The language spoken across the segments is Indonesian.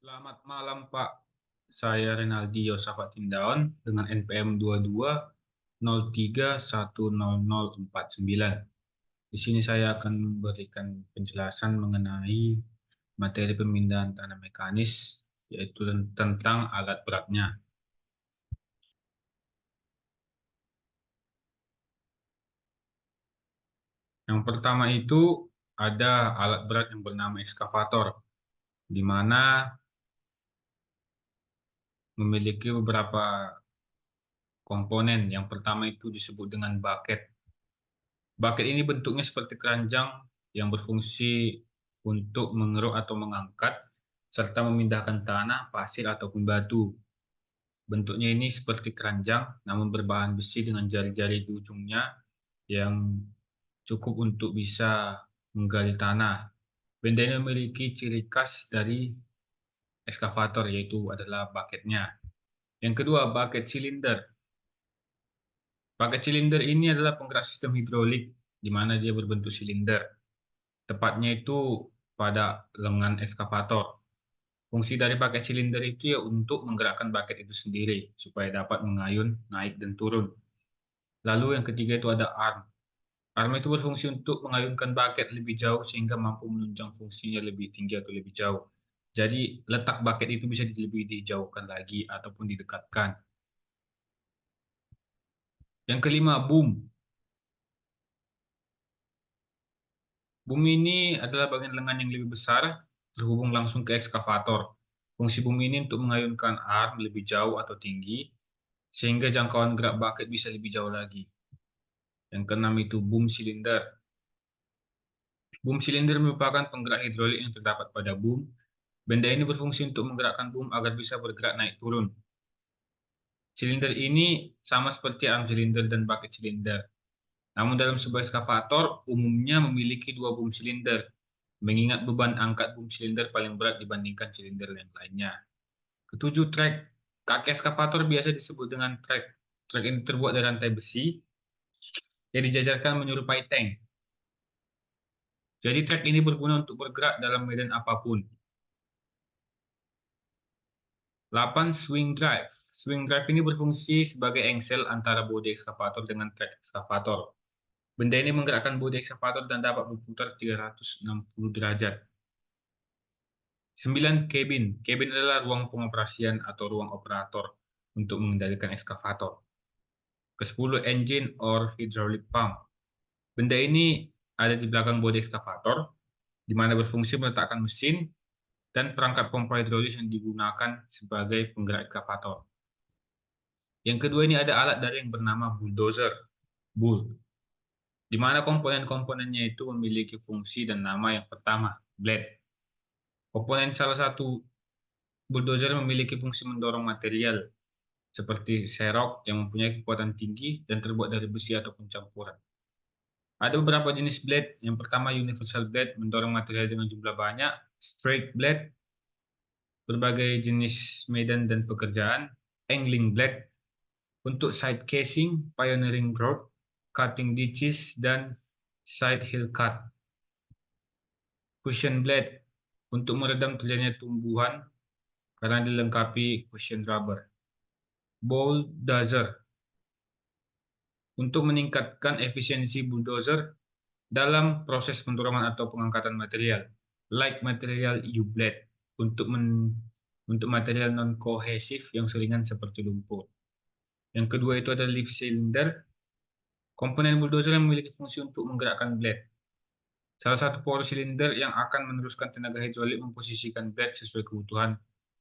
Selamat malam, Pak. Saya Renaldi Yosafat Tindaon dengan NPM 2203100049. Di sini saya akan memberikan penjelasan mengenai materi pemindahan tanah mekanis, yaitu tentang alat beratnya. Yang pertama itu ada alat berat yang bernama ekskavator, di mana memiliki beberapa komponen. Yang pertama itu disebut dengan bucket. Bucket ini bentuknya seperti keranjang yang berfungsi untuk mengeruk atau mengangkat serta memindahkan tanah, pasir, ataupun batu. Bentuknya ini seperti keranjang, namun berbahan besi dengan jari-jari di ujungnya yang cukup untuk bisa menggali tanah. Benda ini memiliki ciri khas dari ekskavator, yaitu adalah bucketnya. Yang kedua, bucket silinder. Bucket silinder ini adalah penggerak sistem hidrolik, di mana dia berbentuk silinder. Tepatnya itu pada lengan ekskavator. Fungsi dari bucket silinder itu ya untuk menggerakkan bucket itu sendiri supaya dapat mengayun naik dan turun. Lalu yang ketiga itu ada arm. Arm itu berfungsi untuk mengayunkan bucket lebih jauh sehingga mampu menunjang fungsinya lebih tinggi atau lebih jauh. Jadi letak bucket itu bisa lebih dijauhkan lagi ataupun didekatkan. Yang kelima, boom. Boom ini adalah bagian lengan yang lebih besar terhubung langsung ke ekskavator. Fungsi boom ini untuk mengayunkan arm lebih jauh atau tinggi sehingga jangkauan gerak bucket bisa lebih jauh lagi. Yang keenam itu boom silinder. Boom silinder merupakan penggerak hidrolik yang terdapat pada boom. Benda ini berfungsi untuk menggerakkan boom agar bisa bergerak naik turun. Silinder ini sama seperti arm silinder dan bucket silinder. Namun dalam sebuah eskavator umumnya memiliki dua boom silinder, mengingat beban angkat boom silinder paling berat dibandingkan silinder yang lainnya. Ketujuh, trek. Kaki eskavator biasa disebut dengan trek. Trek ini terbuat dari rantai besi yang dijajarkan menyerupai tank. Jadi trek ini berguna untuk bergerak dalam medan apapun. 8. Swing drive. Swing drive ini berfungsi sebagai engsel antara bodi ekskavator dengan trek ekskavator. Benda ini menggerakkan bodi ekskavator dan dapat berputar 360 derajat. 9. Cabin. Cabin adalah ruang pengoperasian atau ruang operator untuk mengendalikan ekskavator. Ke-10, engine or hydraulic pump. Benda ini ada di belakang bodi ekskavator, di mana berfungsi meletakkan mesin dan perangkat pompa hidrolis yang digunakan sebagai penggerak ekskavator. Yang kedua ini ada alat dari yang bernama bulldozer, bull, di mana komponen-komponennya itu memiliki fungsi dan nama. Yang pertama, blade. Komponen salah satu bulldozer memiliki fungsi mendorong material, seperti serok yang mempunyai kekuatan tinggi dan terbuat dari besi ataupun campuran. Ada beberapa jenis blade. Yang pertama, universal blade, mendorong material dengan jumlah banyak. Straight blade, berbagai jenis medan dan pekerjaan. Angling blade, untuk side casing, pioneering road, cutting ditches, dan side hill cut. Cushion blade, untuk meredam terjadinya tumbuhan karena dilengkapi cushion rubber. Bulldozer, untuk meningkatkan efisiensi bulldozer dalam proses pendorongan atau pengangkatan material. Light material U-blade, untuk untuk material non-kohesif yang selingan seperti lumpur. Yang kedua itu ada leaf cylinder. Komponen bulldozer yang memiliki fungsi untuk menggerakkan blade. Salah satu power silinder yang akan meneruskan tenaga hidrolik memposisikan blade sesuai kebutuhan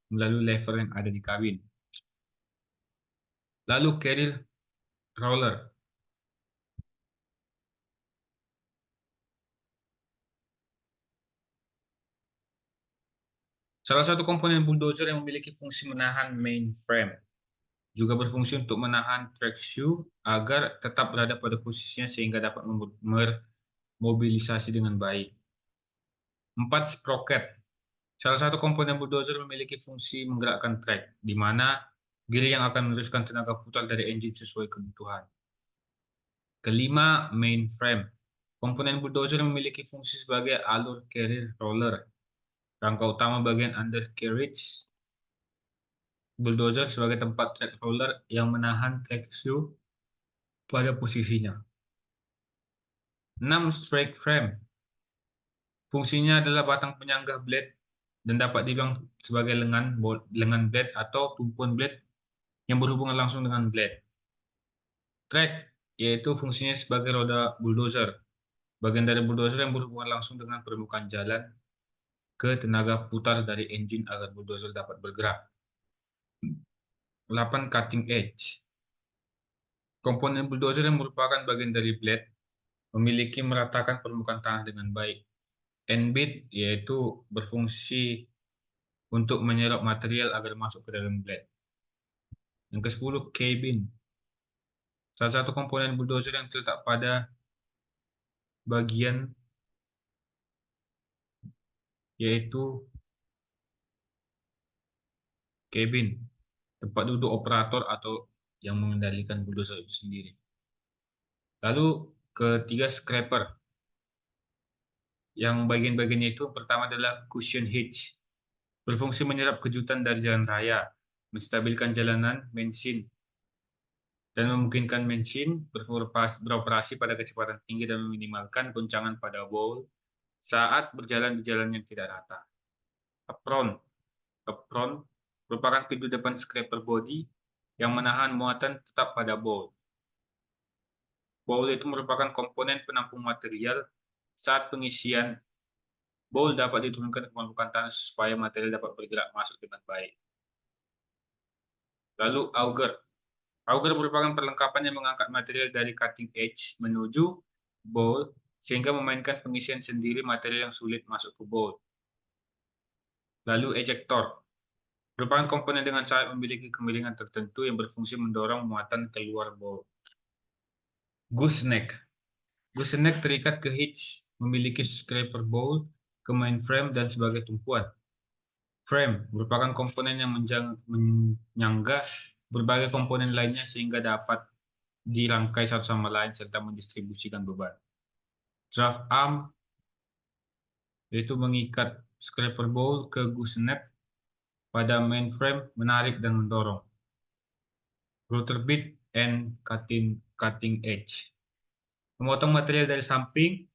melalui lever yang ada di kabin. Lalu carrier roller. Salah satu komponen bulldozer yang memiliki fungsi menahan mainframe. Juga berfungsi untuk menahan track shoe agar tetap berada pada posisinya sehingga dapat memobilisasi dengan baik. 4. Sprocket. Salah satu komponen bulldozer memiliki fungsi menggerakkan trek, di mana gear yang akan meneruskan tenaga putar dari engine sesuai kebutuhan. Kelima, mainframe. Komponen bulldozer memiliki fungsi sebagai alur carrier roller. Rangka utama bagian undercarriage bulldozer sebagai tempat track roller yang menahan tracksu pada posisinya. 6. Strike frame. Fungsinya adalah batang penyangga blade dan dapat dibilang sebagai lengan blade atau tumpuan blade yang berhubungan langsung dengan blade. Track, yaitu fungsinya sebagai roda bulldozer. Bagian dari bulldozer yang berhubungan langsung dengan permukaan jalan ke tenaga putar dari engine agar bulldozer dapat bergerak. 8. Cutting edge. Komponen bulldozer yang merupakan bagian dari blade memiliki meratakan permukaan tanah dengan baik. End-bit yaitu berfungsi untuk menyerap material agar masuk ke dalam blade. Yang ke-10, cabin. Salah satu komponen bulldozer yang terletak pada bagian yaitu cabin, tempat duduk operator atau yang mengendalikan bulldozer itu sendiri. Lalu ketiga, scraper. Yang bagian-bagiannya itu pertama adalah cushion hitch. Berfungsi menyerap kejutan dari jalan raya, menstabilkan jalanan mesin, dan memungkinkan mesin beroperasi pada kecepatan tinggi dan meminimalkan goncangan pada bowl saat berjalan di jalan yang tidak rata. Apron. Apron merupakan pintu depan scraper body yang menahan muatan tetap pada bowl. Bowl itu merupakan komponen penampung material saat pengisian bowl dapat diturunkan ke permukaan tanah supaya material dapat bergerak masuk dengan baik. Lalu auger. Auger merupakan perlengkapan yang mengangkat material dari cutting edge menuju bowl sehingga memainkan pengisian sendiri material yang sulit masuk ke bowl. Lalu ejector. Merupakan komponen dengan sayap memiliki kemiringan tertentu yang berfungsi mendorong muatan keluar bowl. Gooseneck. Gooseneck terikat ke hitch, memiliki scraper bowl, ke mainframe, dan sebagai tumpuan. Frame merupakan komponen yang menyangga berbagai komponen lainnya sehingga dapat dirangkai satu sama lain serta mendistribusikan beban. Draft arm yaitu mengikat scraper bowl ke gooseneck pada mainframe, menarik dan mendorong. Rotor bit and cutting edge. Memotong material dari samping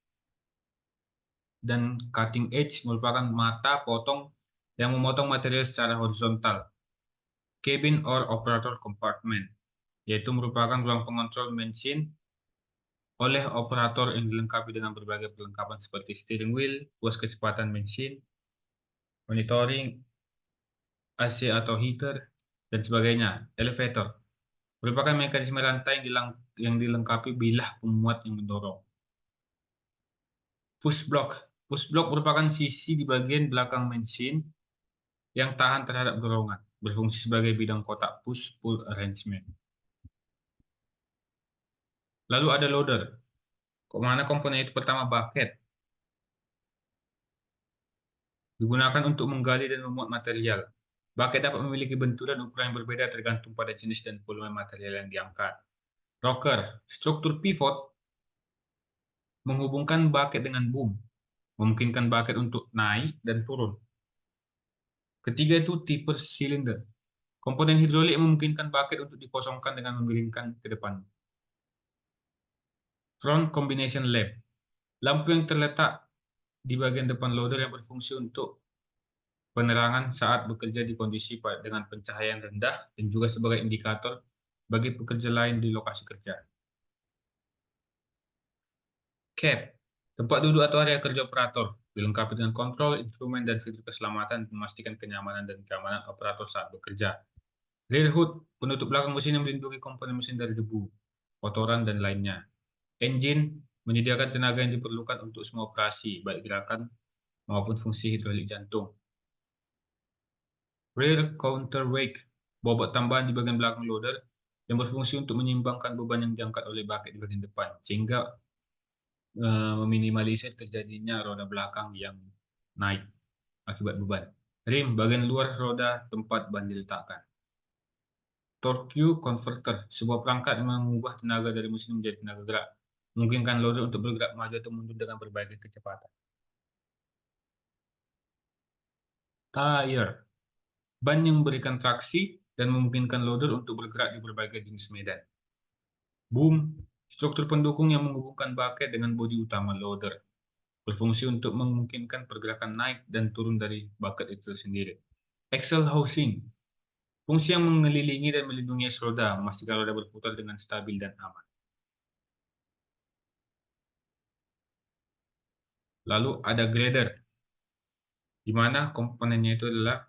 dan cutting edge merupakan mata potong yang memotong material secara horizontal. Cabin or operator compartment, yaitu merupakan ruang pengontrol mesin oleh operator yang dilengkapi dengan berbagai perlengkapan seperti steering wheel, puas kecepatan mesin, monitoring, AC atau heater, dan sebagainya. Elevator merupakan mekanisme rantai yang dilengkapi bilah pemuat yang mendorong. Push block. Push block merupakan sisi di bagian belakang mesin yang tahan terhadap dorongan, berfungsi sebagai bidang kotak push-pull arrangement. Lalu ada loader. Mana komponen itu? Pertama, bucket. Digunakan untuk menggali dan memuat material. Bucket dapat memiliki bentuk dan ukuran yang berbeda tergantung pada jenis dan volume material yang diangkat. Rocker. Struktur pivot menghubungkan bucket dengan boom, memungkinkan bucket untuk naik dan turun. Ketiga itu tipper cylinder. Komponen hidrolik yang memungkinkan bucket untuk dikosongkan dengan memiringkan ke depan. Front combination lamp. Lampu yang terletak di bagian depan loader yang berfungsi untuk penerangan saat bekerja di kondisi dengan pencahayaan rendah dan juga sebagai indikator bagi pekerja lain di lokasi kerja. Cab. Tempat duduk atau area kerja operator. Dilengkapi dengan kontrol, instrumen, dan fitur keselamatan untuk memastikan kenyamanan dan keamanan operator saat bekerja. Rear hood, penutup belakang mesin yang melindungi komponen mesin dari debu, kotoran, dan lainnya. Engine, menyediakan tenaga yang diperlukan untuk semua operasi, baik gerakan maupun fungsi hidrolik jantung. Rear counterweight, bobot tambahan di bagian belakang loader yang berfungsi untuk menyeimbangkan beban yang diangkat oleh bucket di bagian depan, sehingga meminimalisir terjadinya roda belakang yang naik akibat beban. Rim, bagian luar roda tempat ban diletakkan. Torque converter, sebuah perangkat yang mengubah tenaga dari mesin menjadi tenaga gerak, memungkinkan loader untuk bergerak maju atau mundur dengan berbagai kecepatan. Tire, ban yang memberikan traksi dan memungkinkan loader untuk bergerak di berbagai jenis medan. Boom, struktur pendukung yang menghubungkan bucket dengan bodi utama loader, berfungsi untuk memungkinkan pergerakan naik dan turun dari bucket itu sendiri. Axle housing, fungsi yang mengelilingi dan melindungi es roda, memastikan roda berputar dengan stabil dan aman. Lalu ada grader, di mana komponennya itu adalah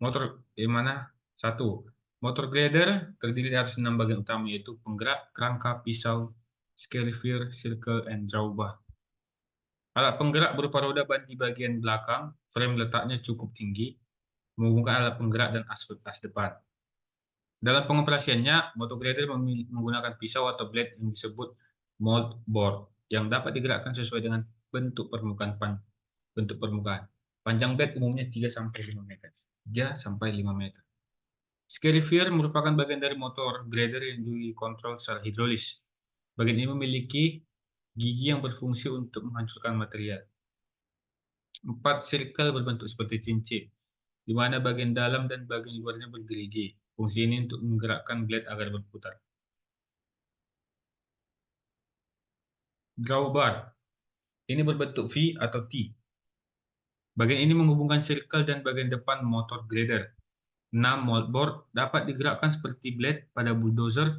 motor, di mana satu, motor grader terdiri dari 6 bagian utama, yaitu penggerak, kerangka, pisau, scarifier, circle, and drawbar. Alat penggerak berupa roda ban di bagian belakang, frame letaknya cukup tinggi, menghubungkan alat penggerak dan as depan. Dalam pengoperasiannya, motor grader menggunakan pisau atau blade yang disebut mold board, yang dapat digerakkan sesuai dengan bentuk permukaan. Panjang blade umumnya 3-5 meter. 3-5 meter. Scarifier merupakan bagian dari motor grader yang dikontrol secara hidrolis. Bagian ini memiliki gigi yang berfungsi untuk menghancurkan material. 4. Circle berbentuk seperti cincin, di mana bagian dalam dan bagian luarnya bergerigi. Fungsi ini untuk menggerakkan blade agar berputar. Drawbar, ini berbentuk V atau T. Bagian ini menghubungkan circle dan bagian depan motor grader. 6. Moldboard dapat digerakkan seperti blade pada bulldozer,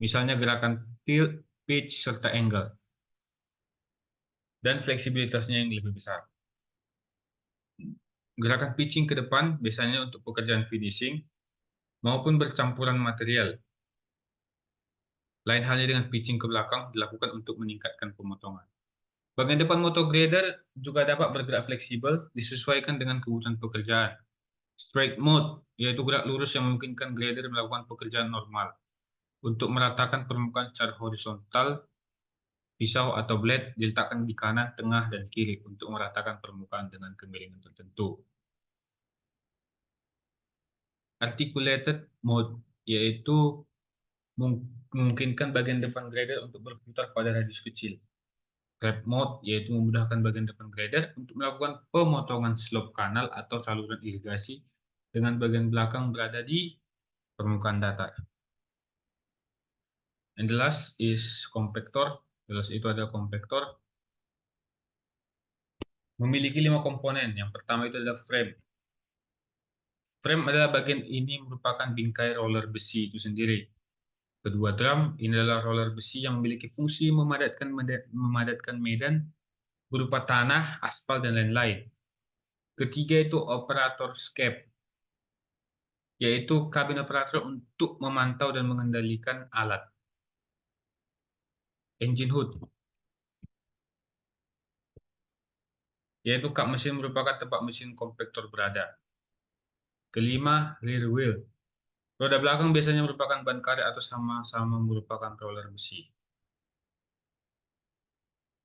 misalnya gerakan tilt, pitch, serta angle, dan fleksibilitasnya yang lebih besar. Gerakan pitching ke depan biasanya untuk pekerjaan finishing maupun bercampuran material. Lain halnya dengan pitching ke belakang dilakukan untuk meningkatkan pemotongan. Bagian depan motor grader juga dapat bergerak fleksibel disesuaikan dengan kebutuhan pekerjaan. Straight mode, yaitu gerak lurus yang memungkinkan grader melakukan pekerjaan normal. Untuk meratakan permukaan secara horizontal, pisau atau blade diletakkan di kanan, tengah, dan kiri untuk meratakan permukaan dengan kemiringan tertentu. Articulated mode, yaitu memungkinkan bagian depan grader untuk berputar pada radius kecil. Wrap mode, yaitu memudahkan bagian depan grader untuk melakukan pemotongan slope kanal atau saluran irigasi dengan bagian belakang berada di permukaan datar. And the last is compactor. Jelas itu ada compactor. Memiliki 5 komponen. Yang pertama itu adalah frame. Frame adalah bagian ini merupakan bingkai roller besi itu sendiri. Kedua, drum. Ini adalah roller besi yang memiliki fungsi memadatkan medan berupa tanah, aspal, dan lain-lain. Ketiga itu operator scape, yaitu kabin operator untuk memantau dan mengendalikan alat. Engine hood, yaitu kap mesin merupakan tempat mesin kompaktor berada. Kelima, rear wheel. Roda belakang biasanya merupakan ban karet atau sama-sama merupakan roller besi.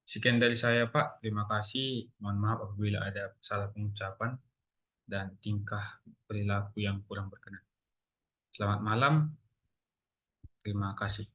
Sekian dari saya, Pak. Terima kasih. Mohon maaf apabila ada salah pengucapan dan tingkah perilaku yang kurang berkenan. Selamat malam. Terima kasih.